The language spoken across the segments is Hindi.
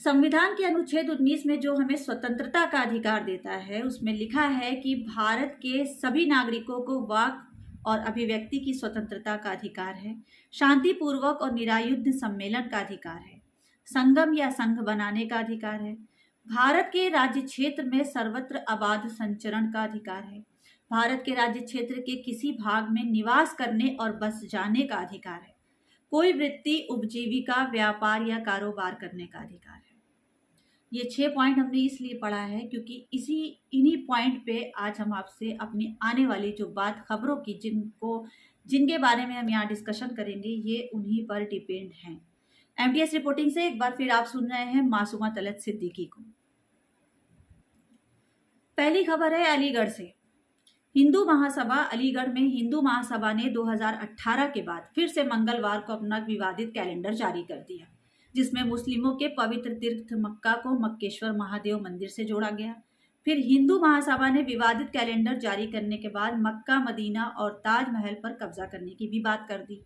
संविधान के अनुच्छेद 19 में जो हमें स्वतंत्रता का अधिकार देता है, उसमें लिखा है कि भारत के सभी नागरिकों को वाक और अभिव्यक्ति की स्वतंत्रता का अधिकार है, शांतिपूर्वक और निरायुध सम्मेलन का अधिकार है, संगम या संघ बनाने का अधिकार है, भारत के राज्य क्षेत्र में सर्वत्र अबाध संचरण का अधिकार है, भारत के राज्य क्षेत्र के किसी भाग में निवास करने और बस जाने का अधिकार है, कोई वृत्ति, उपजीविका, व्यापार या कारोबार करने का अधिकार है। ये 6 पॉइंट हमने इसलिए पढ़ा है क्योंकि इन्हीं पॉइंट पे आज हम आपसे अपनी आने वाली जो बात खबरों की जिनके बारे में हम यहाँ डिस्कशन करेंगे, ये उन्हीं पर डिपेंड हैं। एमटीएस रिपोर्टिंग से एक बार फिर आप सुन रहे हैं मासूमा तलत सिद्दीकी को। पहली खबर है अलीगढ़ से। हिंदू महासभा अलीगढ़ में हिंदू महासभा ने 2018 के बाद फिर से मंगलवार को अपना विवादित कैलेंडर जारी कर दिया, जिसमें मुस्लिमों के पवित्र तीर्थ मक्का को मक्केश्वर महादेव मंदिर से जोड़ा गया। फिर हिंदू महासभा ने विवादित कैलेंडर जारी करने के बाद मक्का, मदीना और ताजमहल पर कब्जा करने की भी बात कर दी।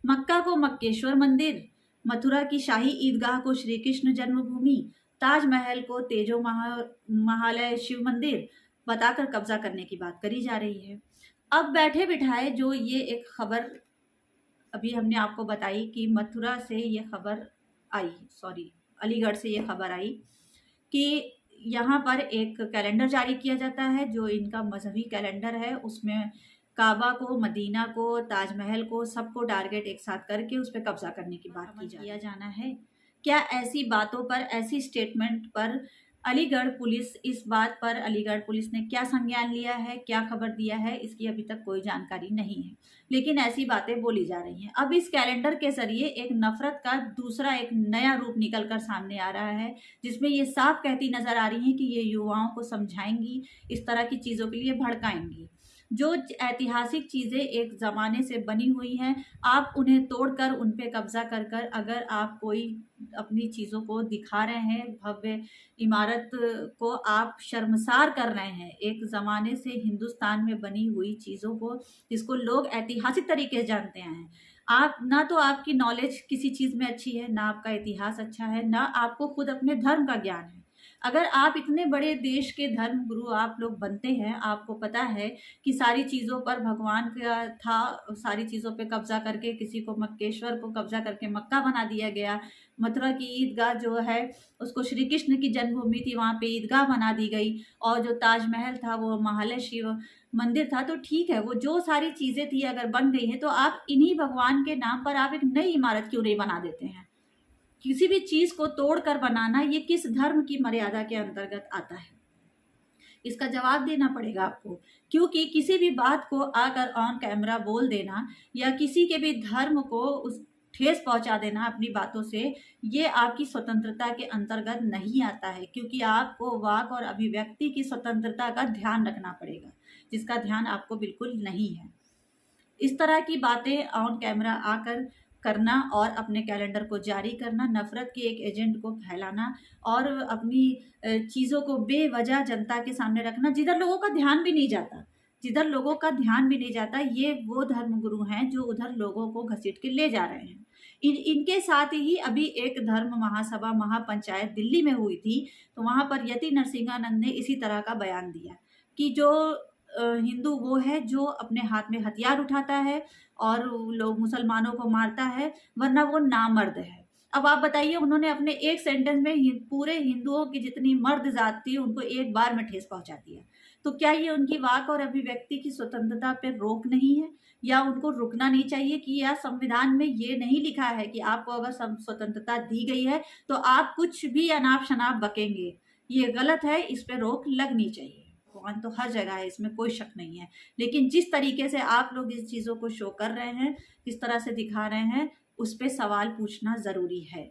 मक्का को मक्केश्वर मंदिर, मथुरा की शाही ईदगाह को श्री कृष्ण जन्मभूमि, ताजमहल को तेजो महालय शिव मंदिर बताकर कब्जा करने की बात करी जा रही है। अब बैठे बिठाए जो ये एक खबर अभी हमने आपको बताई कि मथुरा से ये खबर आई, अलीगढ़ से ये खबर आई कि यहाँ पर एक कैलेंडर जारी किया जाता है जो इनका मजहबी कैलेंडर है। उसमें काबा को, मदीना को, ताजमहल को, सबको टारगेट एक साथ करके उस पर कब्जा करने की बात किया जाना है। क्या ऐसी बातों पर, ऐसी स्टेटमेंट पर इस बात पर अलीगढ़ पुलिस ने क्या संज्ञान लिया है, क्या खबर दिया है, इसकी अभी तक कोई जानकारी नहीं है, लेकिन ऐसी बातें बोली जा रही हैं। अब इस कैलेंडर के जरिए एक नफरत का दूसरा एक नया रूप निकलकर सामने आ रहा है, जिसमें ये साफ कहती नजर आ रही है कि ये युवाओं को समझाएंगी, इस तरह की चीज़ों के लिए भड़काएंगी। जो ऐतिहासिक चीज़ें एक ज़माने से बनी हुई हैं, आप उन्हें तोड़कर उन पे कब्जा कर कर अगर आप कोई अपनी चीज़ों को दिखा रहे हैं, भव्य इमारत को आप शर्मसार कर रहे हैं, एक ज़माने से हिंदुस्तान में बनी हुई चीज़ों को जिसको लोग ऐतिहासिक तरीके से जानते हैं, आप ना तो आपकी नॉलेज किसी चीज़ में अच्छी है, ना आपका इतिहास अच्छा है, ना आपको खुद अपने धर्म का ज्ञान है। अगर आप इतने बड़े देश के धर्म गुरु आप लोग बनते हैं, आपको पता है कि सारी चीज़ों पर भगवान का था, सारी चीज़ों पे कब्जा करके किसी को मक्केश्वर को कब्जा करके मक्का बना दिया गया, मथुरा की ईदगाह जो है उसको श्री कृष्ण की जन्मभूमि थी, वहाँ पे ईदगाह बना दी गई, और जो ताजमहल था वो महालय शिव मंदिर था। तो ठीक है, वो जो सारी चीज़ें थी अगर बन गई हैं, तो आप इन्हीं भगवान के नाम पर आप एक नई इमारत क्यों नहीं बना देते हैं? किसी भी चीज को तोड़कर बनाना ये किस धर्म की मर्यादा के अंतर्गत आता है? इसका जवाब देना पड़ेगा आपको, क्योंकि किसी भी बात को आकर ऑन कैमरा बोल देना या किसी के भी धर्म को उस ठेस पहुंचा देना अपनी बातों से, ये आपकी स्वतंत्रता के अंतर्गत नहीं आता है, क्योंकि आपको वाक और अभिव्यक्ति की स्वतंत्रता का ध्यान रखना पड़ेगा, जिसका ध्यान आपको बिल्कुल नहीं है। इस तरह की बातें ऑन कैमरा आकर करना और अपने कैलेंडर को जारी करना, नफरत के एक एजेंट को फैलाना और अपनी चीज़ों को बेवजह जनता के सामने रखना, जिधर लोगों का ध्यान भी नहीं जाता, ये वो धर्मगुरु हैं जो उधर लोगों को घसीट के ले जा रहे हैं। इनके साथ ही अभी एक धर्म महासभा महापंचायत दिल्ली में हुई थी, तो वहाँ पर यति नरसिंहानंद ने इसी तरह का बयान दिया कि जो हिंदू वो है जो अपने हाथ में हथियार उठाता है और लोग मुसलमानों को मारता है, वरना वो नामर्द है। अब आप बताइए, उन्होंने अपने एक सेंटेंस में पूरे हिंदुओं की जितनी मर्द जात थी उनको एक बार में ठेस पहुंचा दिया। तो क्या ये उनकी वाक और अभिव्यक्ति की स्वतंत्रता पर रोक नहीं है, या उनको रुकना नहीं चाहिए कि या संविधान में ये नहीं लिखा है कि आपको अगर स्वतंत्रता दी गई है तो आप कुछ भी अनाप शनाप बकेंगे? ये गलत है, इस पर रोक लगनी चाहिए। भगवान तो हर जगह है, इसमें कोई शक नहीं है, लेकिन जिस तरीके से आप लोग इस चीज़ों को शो कर रहे हैं, किस तरह से दिखा रहे हैं, उस पर सवाल पूछना ज़रूरी है।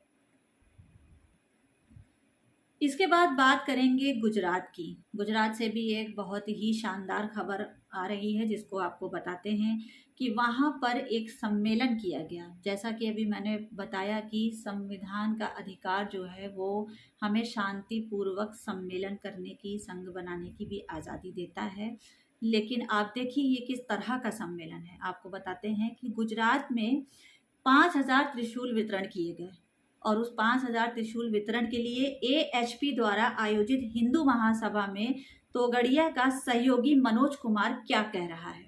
इसके बाद बात करेंगे गुजरात की। गुजरात से भी एक बहुत ही शानदार खबर आ रही है, जिसको आपको बताते हैं कि वहाँ पर एक सम्मेलन किया गया। जैसा कि अभी मैंने बताया कि संविधान का अधिकार जो है वो हमें शांतिपूर्वक सम्मेलन करने की, संघ बनाने की भी आज़ादी देता है, लेकिन आप देखिए ये किस तरह का सम्मेलन है। आपको बताते हैं कि गुजरात में 5000 त्रिशूल वितरण किए गए। और उस 5,000 त्रिशूल वितरण के लिए एएचपी द्वारा आयोजित हिंदू महासभा में तोगड़िया का सहयोगी मनोज कुमार क्या कह रहा है।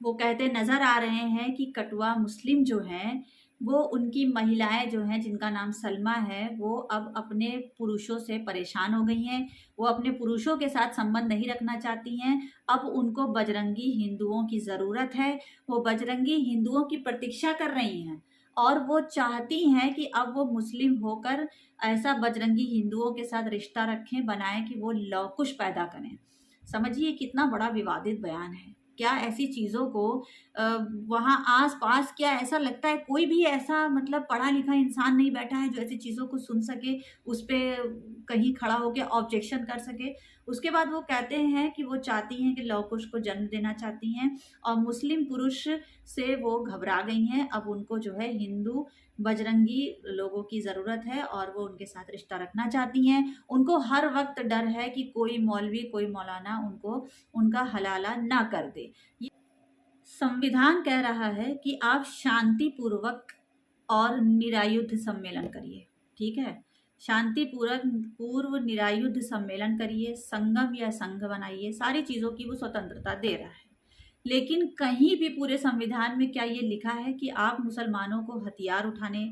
वो कहते नजर आ रहे हैं कि कटुआ मुस्लिम जो हैं वो उनकी महिलाएं जो हैं जिनका नाम सलमा है वो अब अपने पुरुषों से परेशान हो गई हैं। वो अपने पुरुषों के साथ संबंध नहीं रखना चाहती हैं। अब उनको बजरंगी हिंदुओं की ज़रूरत है। वो बजरंगी हिंदुओं की प्रतीक्षा कर रही हैं और वो चाहती हैं कि अब वो मुस्लिम होकर ऐसा बजरंगी हिंदुओं के साथ रिश्ता रखें, बनाएं कि वो लवकुश पैदा करें। समझिए कितना बड़ा विवादित बयान है। क्या ऐसी चीज़ों को वहाँ आस पास क्या ऐसा लगता है कोई भी ऐसा मतलब पढ़ा लिखा इंसान नहीं बैठा है जो ऐसी चीज़ों को सुन सके, उस पर कहीं खड़ा होकर ऑब्जेक्शन कर सके। उसके बाद वो कहते हैं कि वो चाहती हैं कि लव कुश को जन्म देना चाहती हैं और मुस्लिम पुरुष से वो घबरा गई हैं। अब उनको जो है हिंदू बजरंगी लोगों की ज़रूरत है और वो उनके साथ रिश्ता रखना चाहती हैं। उनको हर वक्त डर है कि कोई मौलवी कोई मौलाना उनको उनका हलाला ना कर दे। संविधान कह रहा है कि आप शांतिपूर्वक और निरायुध सम्मेलन करिए। ठीक है, शांतिपूर्वक पूर्व निरायुध सम्मेलन करिए, संगम या संघ बनाइए, सारी चीज़ों की वो स्वतंत्रता दे रहा है। लेकिन कहीं भी पूरे संविधान में क्या ये लिखा है कि आप मुसलमानों को हथियार उठाने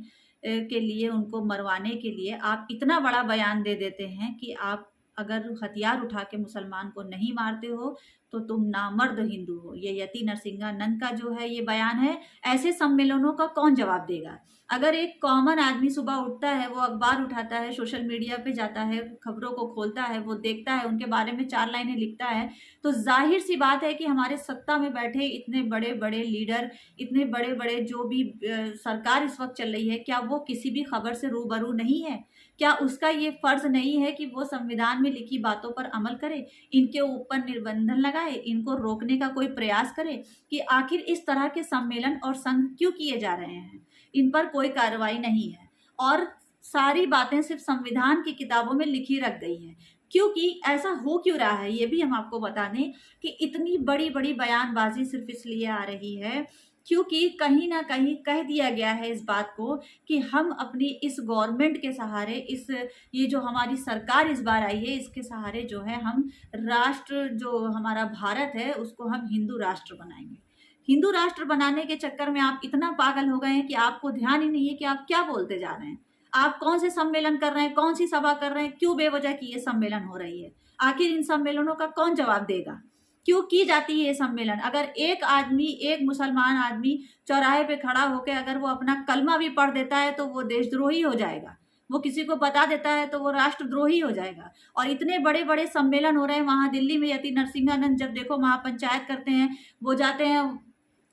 के लिए, उनको मरवाने के लिए आप इतना बड़ा बयान दे देते हैं कि आप अगर हथियार उठा के मुसलमान को नहीं मारते हो तो तुम नामर्द हिंदू हो। ये यति नरसिंहानंद का जो है ये बयान है। ऐसे सम्मेलनों का कौन जवाब देगा? अगर एक कॉमन आदमी सुबह उठता है, वो अखबार उठाता है, सोशल मीडिया पे जाता है, खबरों को खोलता है, वो देखता है, उनके बारे में 4 लाइनें लिखता है, तो जाहिर सी बात है कि हमारे सत्ता में बैठे इतने बड़े बड़े लीडर, इतने बड़े बड़े जो भी सरकार इस वक्त चल रही है, क्या वो किसी भी खबर से रूबरू नहीं है? क्या उसका ये फर्ज नहीं है कि वो संविधान में लिखी बातों पर अमल करे, इनके ऊपर निर्बंधन लगाए, इनको रोकने का कोई प्रयास करे कि आखिर इस तरह के सम्मेलन और संघ क्यों किए जा रहे हैं? इन पर कोई कार्रवाई नहीं है और सारी बातें सिर्फ संविधान की किताबों में लिखी रख गई हैं। क्योंकि ऐसा हो क्यों रहा है ये भी हम आपको बता दें कि इतनी बड़ी बड़ी बयानबाजी सिर्फ इसलिए आ रही है क्योंकि कहीं ना कहीं कह दिया गया है इस बात को कि हम अपनी इस गवर्नमेंट के सहारे, इस ये जो हमारी सरकार इस बार आई है इसके सहारे जो है हम राष्ट्र, जो हमारा भारत है उसको हम हिंदू राष्ट्र बनाएंगे। हिंदू राष्ट्र बनाने के चक्कर में आप इतना पागल हो गए हैं कि आपको ध्यान ही नहीं है कि आप क्या बोलते जा रहे हैं। आप कौन से सम्मेलन कर रहे हैं, कौन सी सभा कर रहे हैं, क्यों बेवजह की ये सम्मेलन हो रही है? आखिर इन सम्मेलनों का कौन जवाब देगा? क्यों की जाती है ये सम्मेलन? अगर एक आदमी, एक मुसलमान आदमी चौराहे पे खड़ा होकर अगर वो अपना कलमा भी पढ़ देता है तो वो देशद्रोही हो जाएगा। वो किसी को बता देता है तो वो राष्ट्रद्रोही हो जाएगा। और इतने बड़े बड़े सम्मेलन हो रहे हैं वहां दिल्ली में, यति नरसिंहानंद जब देखो महापंचायत करते हैं, वो जाते हैं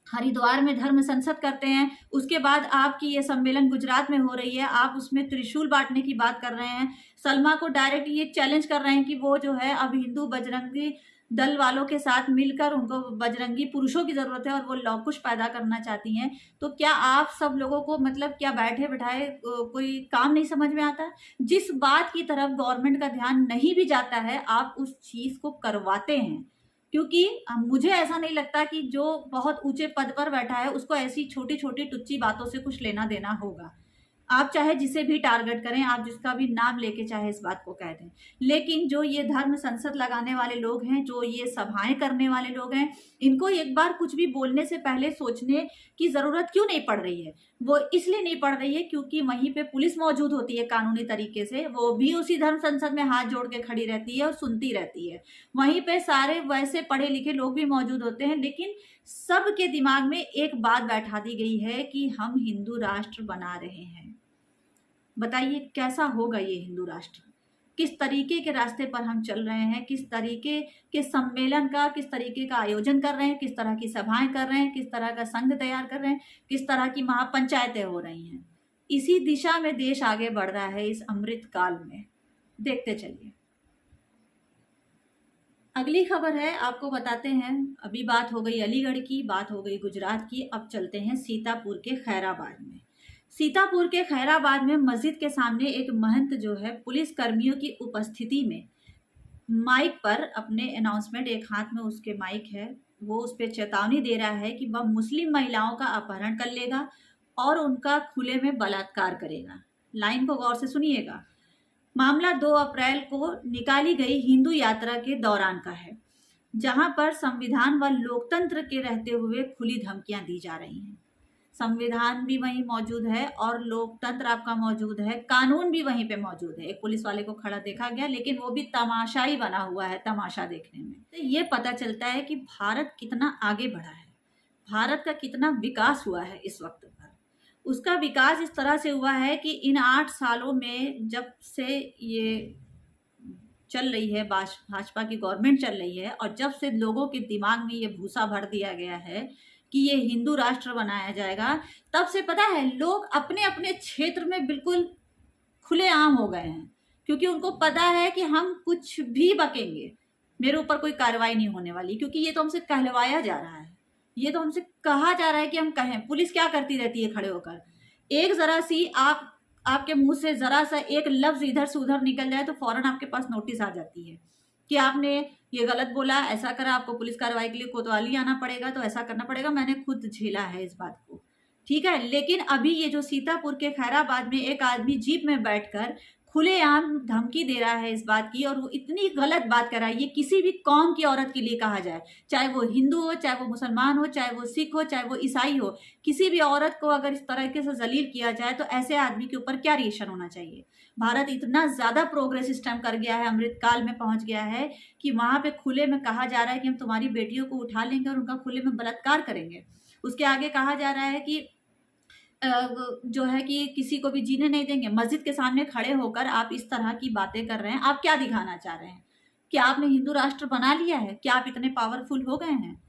हरिद्वार में धर्म संसद करते हैं, उसके बाद आपकी ये सम्मेलन गुजरात में हो रही है, आप उसमें त्रिशूल बांटने की बात कर रहे हैं। सलमा को डायरेक्ट ये चैलेंज कर रहे हैं कि वो जो है अब हिंदू बजरंगी दल वालों के साथ मिलकर उनको बजरंगी पुरुषों की जरूरत है और वो लव कुश पैदा करना चाहती हैं। तो क्या आप सब लोगों को मतलब क्या बैठे बैठाए कोई काम नहीं समझ में आता? जिस बात की तरफ गवर्नमेंट का ध्यान नहीं भी जाता है आप उस चीज को करवाते हैं। क्योंकि मुझे ऐसा नहीं लगता कि जो बहुत ऊंचे पद पर बैठा है उसको ऐसी छोटी छोटी टुच्ची बातों से कुछ लेना देना होगा। आप चाहे जिसे भी टारगेट करें, आप जिसका भी नाम लेके चाहे इस बात को कह दें, लेकिन जो ये धर्म संसद लगाने वाले लोग हैं, जो ये सभाएं करने वाले लोग हैं, इनको एक बार कुछ भी बोलने से पहले सोचने की जरूरत क्यों नहीं पड़ रही है? वो इसलिए नहीं पड़ रही है क्योंकि वहीं पे पुलिस मौजूद होती है कानूनी तरीके से, वो भी उसी धर्म संसद में हाथ जोड़ के खड़ी रहती है और सुनती रहती है। वहीं पे सारे वैसे पढ़े लिखे लोग भी मौजूद होते हैं, लेकिन सबके दिमाग में एक बात बैठा दी गई है कि हम हिंदू राष्ट्र बना रहे हैं। बताइए कैसा होगा ये हिंदू राष्ट्र? किस तरीके के रास्ते पर हम चल रहे हैं? किस तरीके के सम्मेलन का, किस तरीके का आयोजन कर रहे हैं? किस तरह की सभाएं कर रहे हैं? किस तरह का संघ तैयार कर रहे हैं? किस तरह की महापंचायतें हो रही हैं? इसी दिशा में देश आगे बढ़ रहा है इस अमृत काल में। देखते चलिए। अगली खबर है, आपको बताते हैं। अभी बात हो गई अलीगढ़ की, बात हो गई गुजरात की, अब चलते हैं सीतापुर के खैराबाद में। सीतापुर के खैराबाद में मस्जिद के सामने एक महंत जो है पुलिस कर्मियों की उपस्थिति में माइक पर अपने अनाउंसमेंट, एक हाथ में उसके माइक है, वो उस पर चेतावनी दे रहा है कि वह मुस्लिम महिलाओं का अपहरण कर लेगा और उनका खुले में बलात्कार करेगा। लाइन को गौर से सुनिएगा। मामला 2 अप्रैल को निकाली गई हिंदू यात्रा के दौरान का है, जहां पर संविधान व लोकतंत्र के रहते हुए खुली धमकियां दी जा रही हैं। संविधान भी वहीं मौजूद है और लोकतंत्र आपका मौजूद है, कानून भी वहीं पे मौजूद है। एक पुलिस वाले को खड़ा देखा गया, लेकिन वो भी तमाशाई बना हुआ है, तमाशा देखने में। तो ये पता चलता है कि भारत कितना आगे बढ़ा है, भारत का कितना विकास हुआ है इस वक्त पर। उसका विकास इस तरह से हुआ है कि इन 8 सालों में जब से ये चल रही है, भाजपा की गवर्नमेंट चल रही है, और जब से लोगों के दिमाग में ये भूसा भर दिया गया है कि ये हिंदू राष्ट्र बनाया जाएगा, तब से पता है लोग अपने अपने क्षेत्र में बिल्कुल खुलेआम हो गए हैं, क्योंकि उनको पता है कि हम कुछ भी बकेंगे, मेरे ऊपर कोई कार्रवाई नहीं होने वाली, क्योंकि ये तो हमसे कहलवाया जा रहा है, ये तो हमसे कहा जा रहा है कि हम कहें। पुलिस क्या करती रहती है खड़े होकर, एक जरा सी आपके मुंह से जरा सा एक लफ्ज इधर से उधर निकल जाए तो फौरन आपके पास नोटिस आ जाती है कि आपने ये गलत बोला, ऐसा करा, आपको पुलिस कार्रवाई के लिए कोतवाली आना पड़ेगा, तो ऐसा करना पड़ेगा। मैंने खुद झेला है इस बात को, ठीक है। लेकिन अभी ये जो सीतापुर के खैराबाद में एक आदमी जीप में बैठकर खुलेआम धमकी दे रहा है इस बात की, और वो इतनी गलत बात कर रहा है, ये किसी भी कौम की औरत के लिए कहा जाए, चाहे वो हिंदू हो, चाहे वो मुसलमान हो, चाहे वो सिख हो, चाहे वो ईसाई हो, किसी भी औरत को अगर इस तरीके से जलील किया जाए तो ऐसे आदमी के ऊपर क्या रिएक्शन होना चाहिए। भारत इतना ज्यादा प्रोग्रेस इस टाइम कर गया है, अमृतकाल में पहुंच गया है कि वहां पे खुले में कहा जा रहा है कि हम तुम्हारी बेटियों को उठा लेंगे और उनका खुले में बलात्कार करेंगे। उसके आगे कहा जा रहा है कि जो है कि किसी को भी जीने नहीं देंगे। मस्जिद के सामने खड़े होकर आप इस तरह की बातें कर रहे हैं, आप क्या दिखाना चाह रहे हैं? क्या आपने हिंदू राष्ट्र बना लिया है? क्या आप इतने पावरफुल हो गए हैं?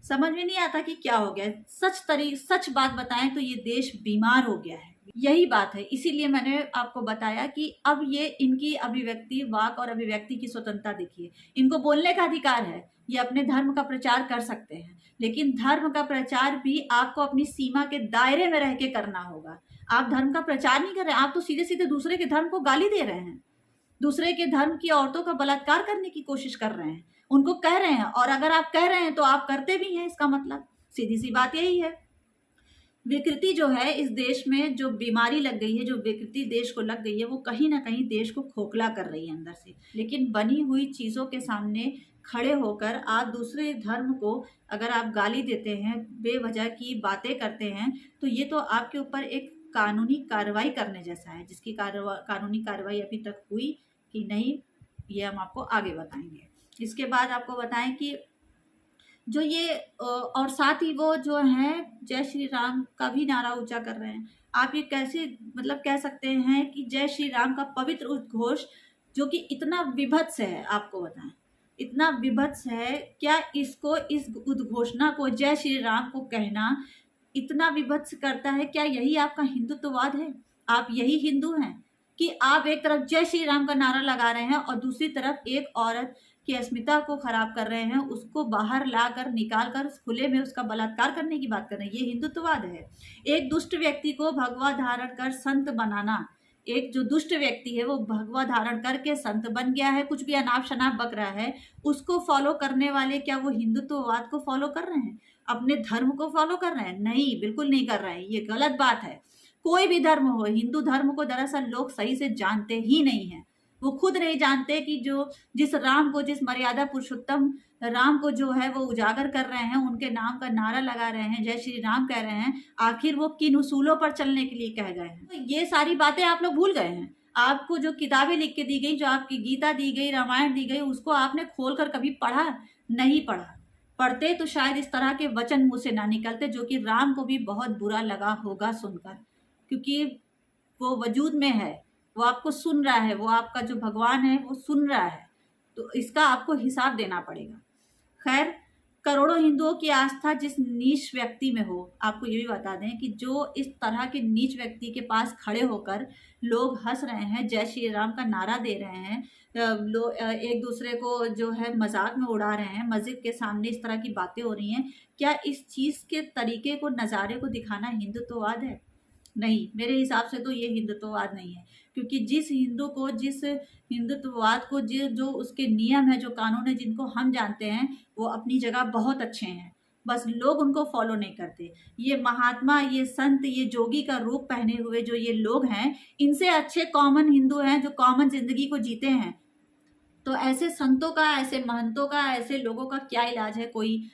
समझ में नहीं आता कि क्या हो गया। सच बात बताएं तो ये देश बीमार हो गया है, यही बात है। इसीलिए मैंने आपको बताया कि अब ये इनकी अभिव्यक्ति, वाक और अभिव्यक्ति की स्वतंत्रता देखिए, इनको बोलने का अधिकार है, ये अपने धर्म का प्रचार कर सकते हैं, लेकिन धर्म का प्रचार भी आपको अपनी सीमा के दायरे में रह के करना होगा। आप धर्म का प्रचार नहीं कर रहे हैं, आप तो सीधे सीधे दूसरे के धर्म को गाली दे रहे हैं, दूसरे के धर्म की औरतों का बलात्कार करने की कोशिश कर रहे हैं, उनको कह रहे हैं। और अगर आप कह रहे हैं तो आप करते भी हैं, इसका मतलब सीधी सी बात यही है। विकृति जो है इस देश में, जो बीमारी लग गई है, जो विकृति देश को लग गई है, वो कहीं ना कहीं देश को खोखला कर रही है अंदर से। लेकिन बनी हुई चीजों के सामने खड़े होकर आप दूसरे धर्म को अगर आप गाली देते हैं, बेवजह की बातें करते हैं, तो ये तो आपके ऊपर एक कानूनी कार्रवाई करने जैसा है, जिसकी कानूनी कार्रवाई अभी तक हुई कि नहीं, ये हम आपको आगे बताएंगे। इसके बाद आपको बताएं कि जो ये और साथ ही वो जो है जय श्री राम का भी नारा ऊंचा कर रहे हैं। आप ये कैसे मतलब कह सकते हैं कि जय श्री राम का पवित्र उद्घोष जो कि इतना विभत्स है, आपको बताएं इतना विभत्स है, क्या इसको, इस उद्घोषणा को, जय श्री राम को कहना इतना विभत्स करता है? क्या यही आपका हिंदुत्ववाद है? आप यही हिंदू हैं कि आप एक तरफ जय श्री राम का नारा लगा रहे हैं और दूसरी तरफ एक औरत की अस्मिता को खराब कर रहे हैं, उसको बाहर लाकर निकाल कर खुले में उसका बलात्कार करने की बात कर रहे हैं? ये हिंदुत्ववाद है। एक दुष्ट व्यक्ति को भगवा धारण कर संत बनाना, एक जो दुष्ट व्यक्ति है वो भगवा धारण करके संत बन गया है, कुछ भी अनाप शनाप बक रहा है, उसको फॉलो करने वाले क्या वो हिंदुत्ववाद को फॉलो कर रहे हैं? अपने धर्म को फॉलो कर रहे हैं? नहीं, बिल्कुल नहीं कर रहे हैं, ये गलत बात है। कोई भी धर्म हो, हिंदू धर्म को दरअसल लोग सही से जानते ही नहीं है। वो खुद नहीं जानते कि जो जिस राम को, जिस मर्यादा पुरुषोत्तम राम को जो है वो उजागर कर रहे हैं, उनके नाम का नारा लगा रहे हैं, जय श्री राम कह रहे हैं, आखिर वो किन उसूलों पर चलने के लिए कह गए हैं? तो ये सारी बातें आप लोग भूल गए हैं। आपको जो किताबें लिख के दी गई, जो आपकी गीता दी गई, रामायण दी गई, उसको आपने खोलकर कभी पढ़ा? नहीं पढ़ा। पढ़ते तो शायद इस तरह के वचन मुंह से ना निकलते, जो कि राम को भी बहुत बुरा लगा होगा सुनकर, क्योंकि वो वजूद में है, वो आपको सुन रहा है, वो आपका जो भगवान है वो सुन रहा है, तो इसका आपको हिसाब देना पड़ेगा। खैर, करोड़ों हिंदुओं की आस्था जिस नीच व्यक्ति में हो, आपको ये भी बता दें कि जो इस तरह के नीच व्यक्ति के पास खड़े होकर लोग हंस रहे हैं, जय श्री राम का नारा दे रहे हैं, लोग एक दूसरे को जो है मजाक में उड़ा रहे हैं, मस्जिद के सामने इस तरह की बातें हो रही हैं, क्या इस चीज़ के तरीके को, नज़ारे को दिखाना हिंदुत्ववाद है? नहीं, मेरे हिसाब से तो ये हिंदुत्ववाद नहीं है। क्योंकि जिस हिंदू को, जिस हिंदुत्ववाद को, जो उसके नियम है, जो कानून है, जिनको हम जानते हैं, वो अपनी जगह बहुत अच्छे हैं, बस लोग उनको फॉलो नहीं करते। ये महात्मा, ये संत, ये जोगी का रूप पहने हुए जो ये लोग हैं, इनसे अच्छे कॉमन हिंदू हैं जो कॉमन जिंदगी को जीते हैं। तो ऐसे संतों का, ऐसे महंतों का, ऐसे लोगों का क्या इलाज है? कोई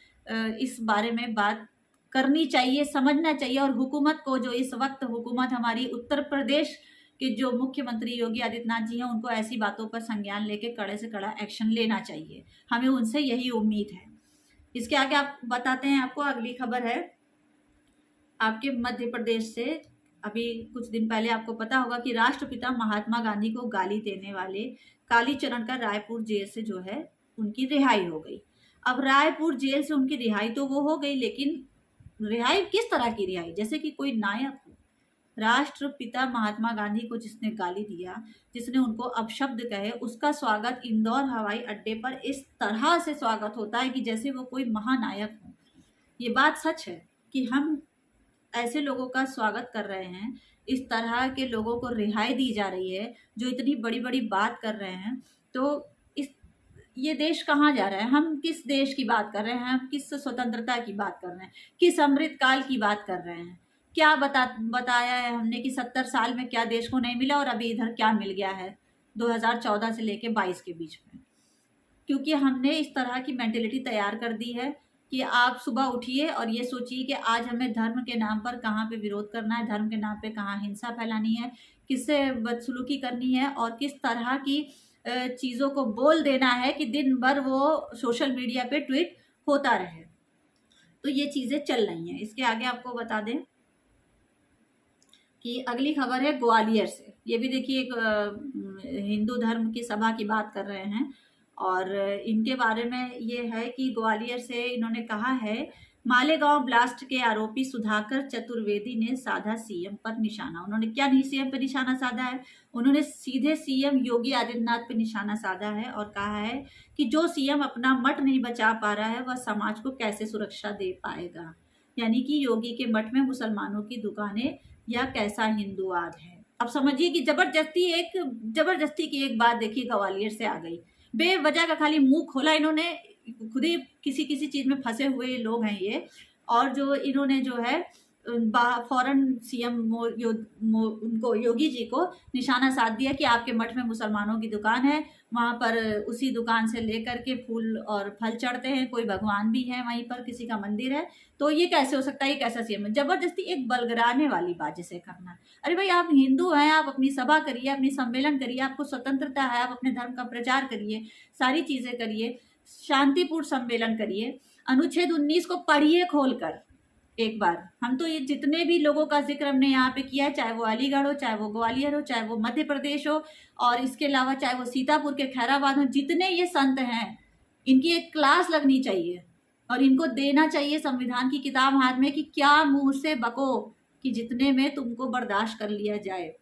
इस बारे में बात करनी चाहिए, समझना चाहिए। और हुकूमत को, जो इस वक्त हुकूमत हमारी उत्तर प्रदेश के जो मुख्यमंत्री योगी आदित्यनाथ जी हैं, उनको ऐसी बातों पर संज्ञान लेके कड़े से कड़ा एक्शन लेना चाहिए। हमें उनसे यही उम्मीद है। इसके आगे आप बताते हैं, आपको अगली खबर है आपके मध्य प्रदेश से। अभी कुछ दिन पहले आपको पता होगा कि राष्ट्रपिता महात्मा गांधी को गाली देने वाले कालीचरण का रायपुर जेल से जो है उनकी रिहाई हो गई। अब रायपुर जेल से उनकी रिहाई तो वो हो गई, लेकिन रिहाई किस तरह की रिहाई? जैसे कि कोई नायक हो। राष्ट्रपिता महात्मा गांधी को जिसने गाली दिया, जिसने उनको अपशब्द कहे, उसका स्वागत इंदौर हवाई अड्डे पर इस तरह से स्वागत होता है कि जैसे वो कोई महानायक हो। ये बात सच है कि हम ऐसे लोगों का स्वागत कर रहे हैं, इस तरह के लोगों को रिहाई दी जा रही है जो इतनी बड़ी बड़ी बात कर रहे हैं। तो इस ये देश कहाँ जा रहा है? हम किस देश की बात कर रहे हैं? हम किस स्वतंत्रता की बात कर रहे हैं? किस अमृत काल की बात कर रहे हैं? क्या बताया है हमने कि 70 साल में क्या देश को नहीं मिला और अभी इधर क्या मिल गया है 2014 से लेके 22 के बीच में? क्योंकि हमने इस तरह की मेंटेलिटी तैयार कर दी है कि आप सुबह उठिए और ये सोचिए कि आज हमें धर्म के नाम पर कहाँ पे विरोध करना है, धर्म के नाम पे कहाँ हिंसा फैलानी है, किससे बदसलूकी करनी है और किस तरह की चीज़ों को बोल देना है कि दिन भर वो सोशल मीडिया पे ट्वीट होता रहे। तो ये चीज़ें चल रही हैं। इसके आगे आपको बता दें कि अगली खबर है ग्वालियर से। ये भी देखिए एक हिंदू धर्म की सभा की बात कर रहे हैं और इनके बारे में ये है कि ग्वालियर से इन्होंने कहा है, मालेगांव ब्लास्ट के आरोपी सुधाकर चतुर्वेदी ने साधा सीएम पर निशाना। उन्होंने क्या नहीं सीएम पर निशाना साधा है? उन्होंने सीधे सीएम योगी आदित्यनाथ पर निशाना साधा है और कहा है कि जो सीएम अपना मठ नहीं बचा पा रहा है वह समाज को कैसे सुरक्षा दे पाएगा। यानी कि योगी के मठ में मुसलमानों की दुकानें या कैसा हिंदूवाद है। अब समझिए कि जबरदस्ती की एक बात देखिए ग्वालियर से आ गई। बेवजह का खाली मुंह खोला इन्होंने, खुद ही किसी किसी चीज में फंसे हुए लोग हैं ये। और जो इन्होंने जो है फौरन सीएम उनको योगी जी को निशाना साध दिया कि आपके मठ में मुसलमानों की दुकान है, वहां पर उसी दुकान से लेकर के फूल और फल चढ़ते हैं, कोई भगवान भी है वहीं पर, किसी का मंदिर है, तो ये कैसे हो सकता है? ये कैसा सीएम है? जबरदस्ती एक बलगराने वाली बात जिसे करना। अरे भाई, आप हिंदू हैं, आप अपनी सभा करिए, अपनी सम्मेलन करिए, आपको स्वतंत्रता है, आप अपने धर्म का प्रचार करिए, सारी चीजें करिए, शांतिपूर्ण सम्मेलन करिए। अनुच्छेद 19 को पढ़िए खोलकर एक बार। हम तो ये जितने भी लोगों का जिक्र हमने यहाँ पे किया है, चाहे वो अलीगढ़ हो, चाहे वो ग्वालियर हो, चाहे वो मध्य प्रदेश हो, और इसके अलावा चाहे वो सीतापुर के खैराबाद हो, जितने ये संत हैं, इनकी एक क्लास लगनी चाहिए और इनको देना चाहिए संविधान की किताब हाथ में कि क्या मुंह से बको कि जितने में तुमको बर्दाश्त कर लिया जाए।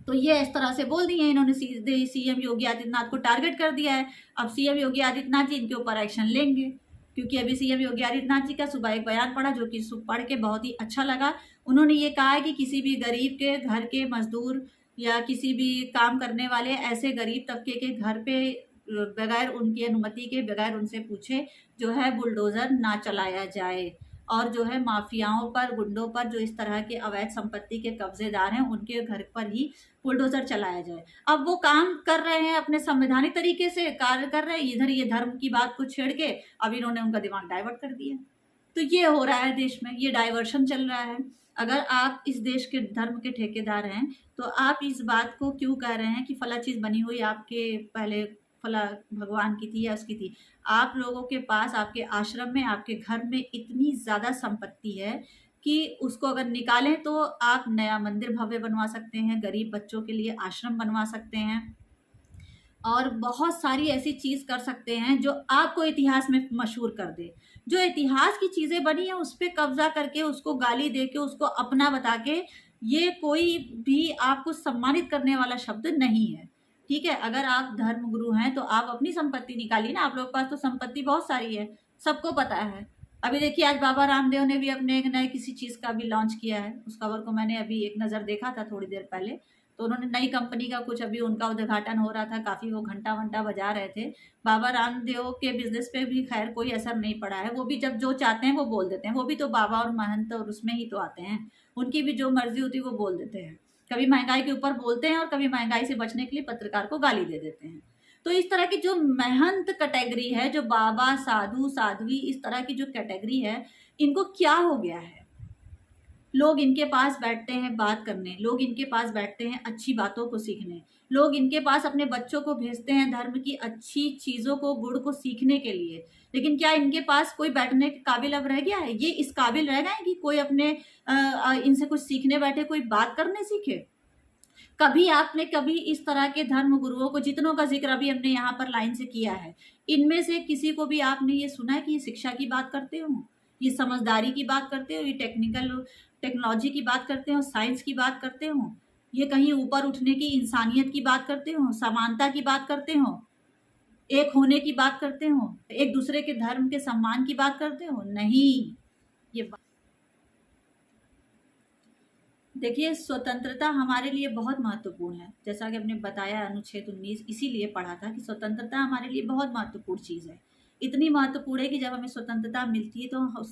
तो ये इस तरह से बोल दिए इन्होंने, सीधे सीएम योगी आदित्यनाथ को टारगेट कर दिया है। अब सीएम योगी आदित्यनाथ जी इनके ऊपर एक्शन लेंगे, क्योंकि अभी सीएम योगी आदित्यनाथ जी का सुबह एक बयान पढ़ा जो कि पढ़ के बहुत ही अच्छा लगा। उन्होंने ये कहा है कि किसी भी गरीब के घर के मजदूर या किसी भी काम करने वाले ऐसे गरीब तबके के घर पे बगैर उनकी अनुमति के, बगैर उनसे पूछे जो है बुलडोजर ना चलाया जाए, और जो है माफियाओं पर, गुंडों पर, जो इस तरह के अवैध संपत्ति के कब्जेदार हैं, उनके घर पर ही बुलडोजर चलाया जाए। अब वो काम कर रहे हैं, अपने संवैधानिक तरीके से कार्य कर रहे हैं, इधर ये धर्म की बात को छेड़ के अब इन्होंने उनका दिमाग डाइवर्ट कर दिया। तो ये हो रहा है देश में, ये डाइवर्शन चल रहा है। अगर आप इस देश के धर्म के ठेकेदार हैं तो आप इस बात को क्यों कह रहे हैं कि फला चीज बनी हुई आपके पहले फला भगवान की थी या उसकी थी? आप लोगों के पास, आपके आश्रम में, आपके घर में इतनी ज्यादा संपत्ति है कि उसको अगर निकालें तो आप नया मंदिर भव्य बनवा सकते हैं, गरीब बच्चों के लिए आश्रम बनवा सकते हैं, और बहुत सारी ऐसी चीज कर सकते हैं जो आपको इतिहास में मशहूर कर दे। जो इतिहास की चीजें बनी है उस पर कब्जा करके, उसको गाली दे के, उसको अपना बता के, ये कोई भी आपको सम्मानित करने वाला शब्द नहीं है। ठीक है, अगर आप धर्म गुरु हैं तो आप अपनी संपत्ति निकालिए ना। आप लोगों के पास तो संपत्ति बहुत सारी है, सबको पता है। अभी देखिए, आज बाबा रामदेव ने भी अपने एक नए किसी चीज का भी लॉन्च किया है। उस खबर को मैंने अभी एक नजर देखा था थोड़ी देर पहले, तो उन्होंने नई कंपनी का कुछ अभी उनका उद्घाटन हो रहा था, काफ़ी वो घंटा वंटा बजा रहे थे। बाबा रामदेव के बिजनेस पे भी खैर कोई असर नहीं पड़ा है, वो भी जब जो चाहते हैं वो बोल देते हैं, वो भी तो बाबा और महंत और उसमें ही तो आते हैं, उनकी भी जो मर्जी होती है वो बोल देते हैं। कभी महंगाई के ऊपर बोलते हैं और कभी महंगाई से बचने के लिए पत्रकार को गाली दे देते हैं। तो इस तरह की जो महंत कैटेगरी है, जो बाबा साधु साध्वी इस तरह की जो कैटेगरी है, इनको क्या हो गया है? लोग इनके पास बैठते हैं बात करने, लोग इनके पास बैठते हैं अच्छी बातों को सीखने, लोग इनके पास अपने बच्चों को भेजते हैं धर्म की अच्छी चीज़ों को, गुण को सीखने के लिए। लेकिन क्या इनके पास कोई बैठने के काबिल अब रह गया है? ये इस काबिल रह गए कि कोई अपने इनसे कुछ सीखने बैठे, कोई बात करने सीखे? कभी आपने कभी इस तरह के धर्म गुरुओं को, जितनों का जिक्र अभी हमने यहाँ पर लाइन से किया है, इनमें से किसी को भी आपने ये सुना है कि ये शिक्षा की बात करते हो, ये समझदारी की बात करते हो, ये टेक्नोलॉजी की बात करते हो, साइंस की बात करते हो, ये कहीं ऊपर उठने की, इंसानियत की बात करते हो, समानता की बात करते हो, एक होने की बात करते हो, एक दूसरे के धर्म के सम्मान की बात करते हो? नहीं। ये देखिए, स्वतंत्रता हमारे लिए बहुत महत्वपूर्ण है। जैसा कि हमने बताया अनुच्छेद 19 इसीलिए पढ़ा था कि स्वतंत्रता हमारे लिए बहुत महत्वपूर्ण चीज़ है। इतनी महत्वपूर्ण है कि जब हमें स्वतंत्रता मिलती है तो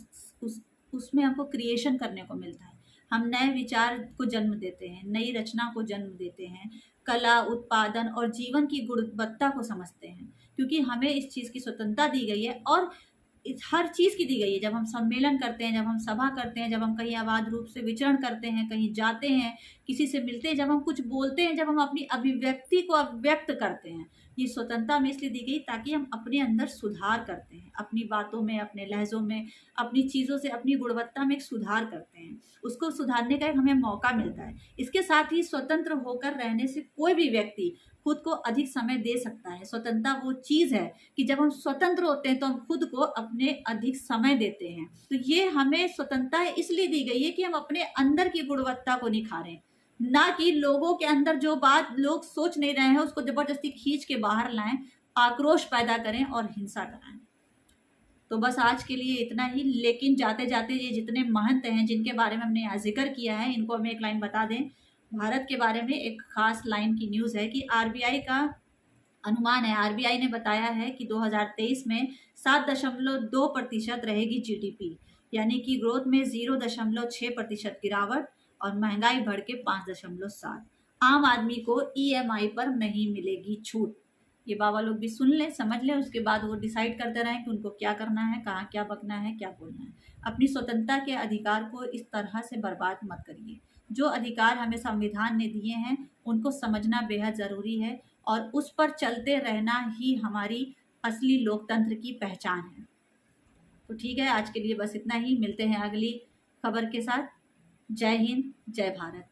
उसमें हमको क्रिएशन करने को मिलता है। हम नए विचार को जन्म देते हैं, नई रचना को जन्म देते हैं, कला, उत्पादन और जीवन की गुणवत्ता को समझते हैं, क्योंकि हमें इस चीज़ की स्वतंत्रता दी गई है और हर चीज़ की दी गई है। जब हम सम्मेलन करते हैं, जब हम सभा करते हैं, जब हम कहीं आबाद रूप से विचरण करते हैं, कहीं जाते हैं, किसी से मिलते हैं, जब हम कुछ बोलते हैं, जब हम अपनी अभिव्यक्ति को अभिव्यक्त करते हैं, ये स्वतंत्रता हमें इसलिए दी गई ताकि हम अपने अंदर सुधार करते हैं, अपनी बातों में, अपने लहजों में, अपनी चीज़ों से, अपनी गुणवत्ता में एक सुधार करते हैं। उसको सुधारने का एक हमें मौका मिलता है। इसके साथ ही स्वतंत्र होकर रहने से कोई भी व्यक्ति खुद को अधिक समय दे सकता है। स्वतंत्रता वो चीज़ है कि जब हम स्वतंत्र होते हैं तो हम खुद को अपने अधिक समय देते हैं। तो ये हमें स्वतंत्रता इसलिए दी गई है कि हम अपने अंदर की गुणवत्ता को निखारें, ना कि लोगों के अंदर जो बात लोग सोच नहीं रहे हैं उसको जबरदस्ती खींच के बाहर लाएं, आक्रोश पैदा करें और हिंसा कराएं। तो बस आज के लिए इतना ही। लेकिन जाते जाते ये जितने महंत हैं जिनके बारे में हमने यहाँ जिक्र किया है, इनको हमें एक लाइन बता दें। भारत के बारे में एक खास लाइन की न्यूज़ है कि आरबीआई का अनुमान है, आरबीआई ने बताया है कि 2023 में 7.2% रहेगी जीडीपी, यानी कि ग्रोथ में 0.6% गिरावट और महंगाई बढ़ के 5.7। आम आदमी को ईएमआई पर नहीं मिलेगी छूट। ये बाबा लोग भी सुन लें, समझ लें, उसके बाद वो डिसाइड करते रहें कि उनको क्या करना है, कहाँ क्या बकना है, क्या बोलना है। अपनी स्वतंत्रता के अधिकार को इस तरह से बर्बाद मत करिए। जो अधिकार हमें संविधान ने दिए हैं उनको समझना बेहद ज़रूरी है और उस पर चलते रहना ही हमारी असली लोकतंत्र की पहचान है। तो ठीक है, आज के लिए बस इतना ही। मिलते हैं अगली खबर के साथ। जय हिंद, जय भारत।